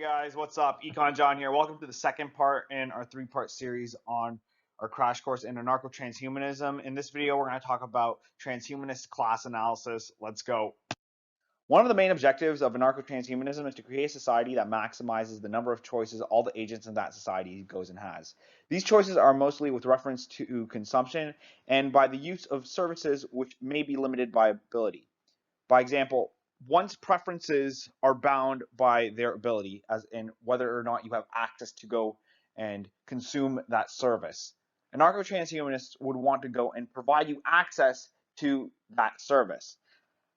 Guys, what's up? Econ John here. Welcome to the second part in our three-part series on our crash course in Anarcho Transhumanism. In this video, we're going to talk about transhumanist class analysis. Let's go. One of the main objectives of Anarcho Transhumanism is to create a society that maximizes the number of choices all the agents in that society goes and has. These choices are mostly with reference to consumption and by the use of services which may be limited by ability. By example, one's preferences are bound by their ability, as in whether or not you have access to go and consume that service. Anarcho-transhumanists would want to go and provide you access to that service.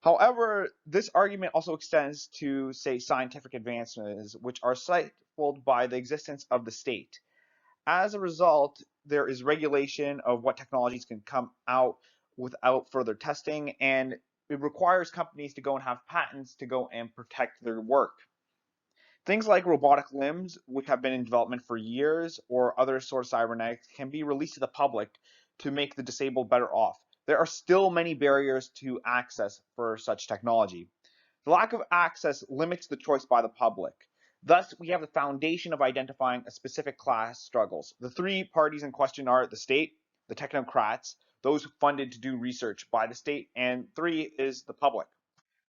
However, this argument also extends to, say, scientific advancements, which are stifled by the existence of the state. As a result, there is regulation of what technologies can come out without further testing, and it requires companies to go and have patents to go and protect their work. Things like robotic limbs, which have been in development for years, or other sort of cybernetics, can be released to the public to make the disabled better off. There are still many barriers to access for such technology. The lack of access limits the choice by the public. Thus, we have the foundation of identifying a specific class struggles. The three parties in question are the state, the technocrats, those funded to do research by the state, and three is the public.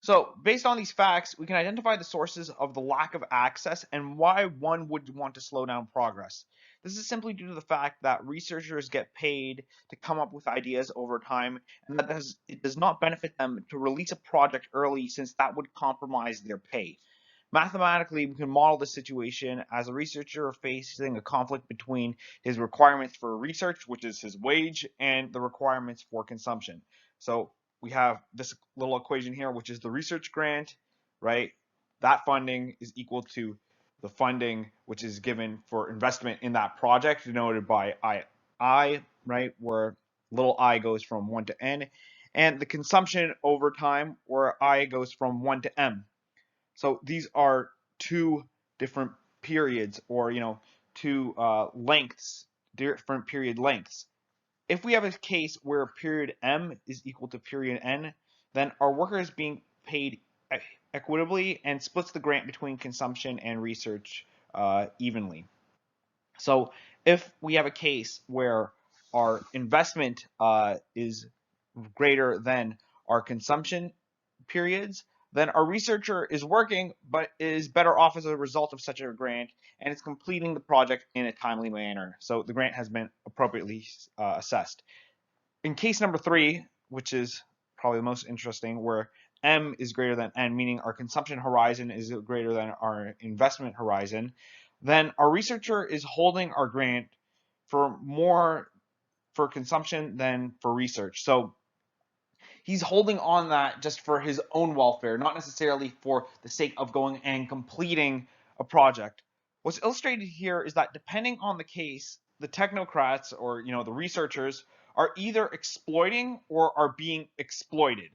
So, based on these facts, we can identify the sources of the lack of access and why one would want to slow down progress. This is simply due to the fact that researchers get paid to come up with ideas over time, and that it does not benefit them to release a project early since that would compromise their pay. Mathematically, we can model this situation as a researcher facing a conflict between his requirements for research, which is his wage, and the requirements for consumption. So we have this little equation here, which is the research grant, right? That funding is equal to the funding which is given for investment in that project, denoted by I, right, where little I goes from 1 to n, and the consumption over time, where I goes from 1 to m. So these are two different periods, or two lengths, different period lengths. If we have a case where period m is equal to period n, then our worker is being paid equitably and splits the grant between consumption and research evenly. So if we have a case where our investment is greater than our consumption periods, then our researcher is working but is better off as a result of such a grant and is completing the project in a timely manner. So the grant has been appropriately assessed. In case number 3, which is probably the most interesting, where m is greater than n, meaning our consumption horizon is greater than our investment horizon, then our researcher is holding our grant for more for consumption than for research. So he's holding on that just for his own welfare, not necessarily for the sake of going and completing a project. What's illustrated here is that depending on the case, the technocrats, or the researchers, are either exploiting or are being exploited.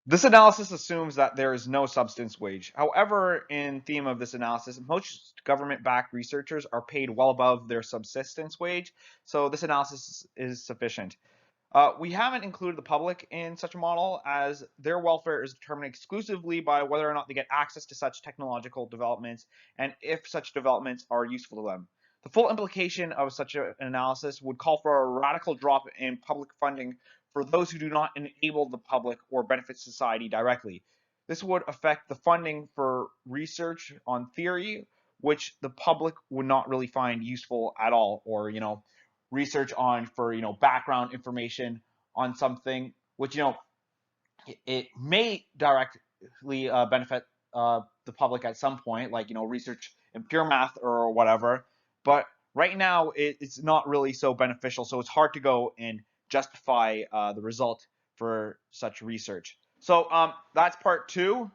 This analysis assumes that there is no subsistence wage. However, in theme of this analysis, most government-backed researchers are paid well above their subsistence wage, so this analysis is sufficient. We haven't included the public in such a model, as their welfare is determined exclusively by whether or not they get access to such technological developments and if such developments are useful to them. The full implication of such an analysis would call for a radical drop in public funding for those who do not enable the public or benefit society directly. This would affect the funding for research on theory, which the public would not really find useful at all, or research on for background information on something which it may directly benefit the public at some point, like research in pure math or whatever, but right now it's not really so beneficial, so it's hard to go and justify the result for such research. So that's part 2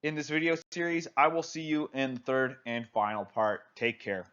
in this video series. I will see you in the third and final part. Take care.